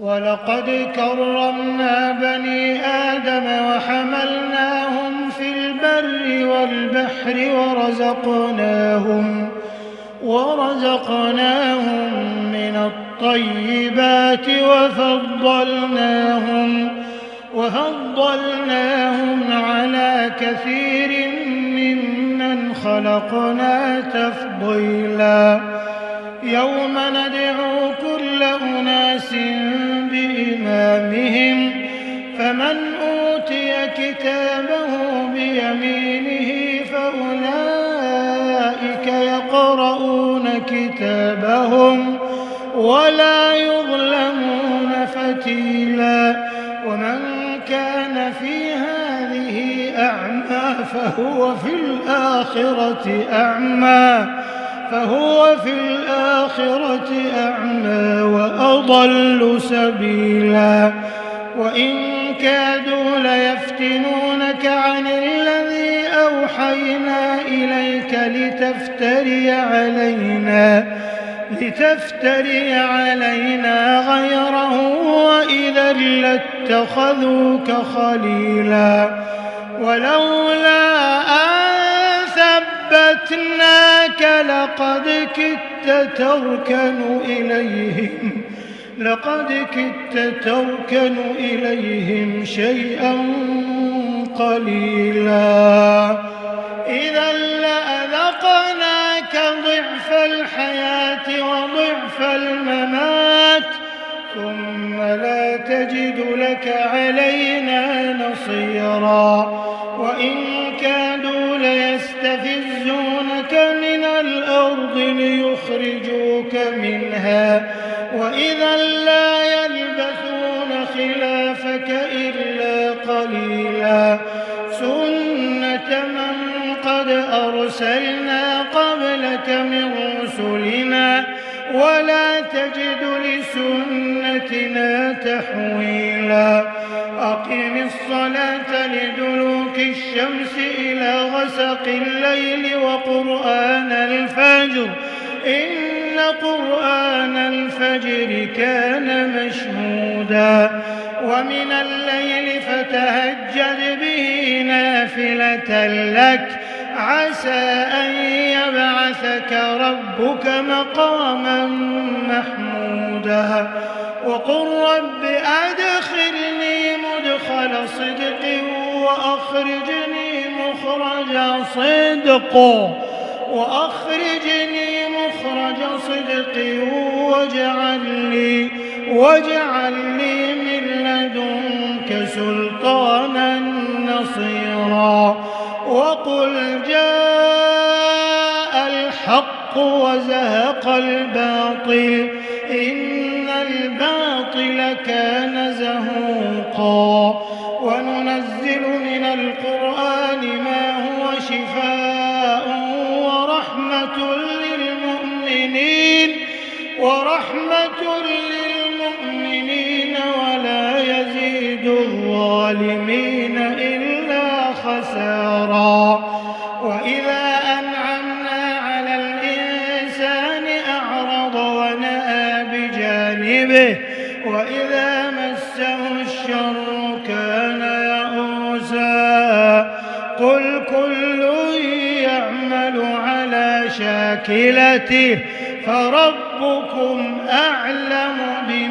ولقد كرمنا بني آدم وحملناهم في البر والبحر ورزقناهم من الطيبات وفضلناهم على كثير ممن خلقنا تفضيلا. يوم ندعو كل أناس بإمامهم فمن أوتي كتابه بيمينه فأولئك يقرؤون كتابهم ولا يظلمون فتيلا. ومن كان في هذه أعمى فهو في الآخرة أعمى وأضل سبيلا. وإن كادوا ليفتنونك عن الذي أوحينا إليك لتفتري علينا غيره وإذا لاتخذوك خليلا. ولولا أن ثبتناك لقد كدت تركن إليهم شيئا قليلا. إذا لأذقناك ضعف الحياة وضعف الممات ثم لا تجد لك علينا نصيرا. وإن كادوا ليستفزونك من الأرض ليخرجوك منها وإذا لا يلبثون خلافك إلا قليلا. سنة من قد أرسلنا قبلك من رسلنا ولا تجد لسنتنا تحويلا. أقم الصلاة لدلوك الشمس إلى غسق الليل وقرآن الفجر إن قرآن الفجر كان مشهودا. ومن الليل فتهجد به نافلة لك عسى أن يبعثك ربك مقاما محمودا. وقل رب أدخلني مدخل صدق وأخرجني مخرج صدق واجعل لي من لدنك سلطانا نصيرا. وقل جاء الحق وزهق الباطل إن الباطل كان زهوقا. وننزل من القرآن ما هو شفاء ورحمة للمؤمنين ولا يزيد الظالمين إلا خسارا. وإذا أنعمنا على الإنسان أعرض ونأى بجانبه وإذا مسه الشر كان يئوسا. قل كل يعمل على شاكلته فربكم أعلم بما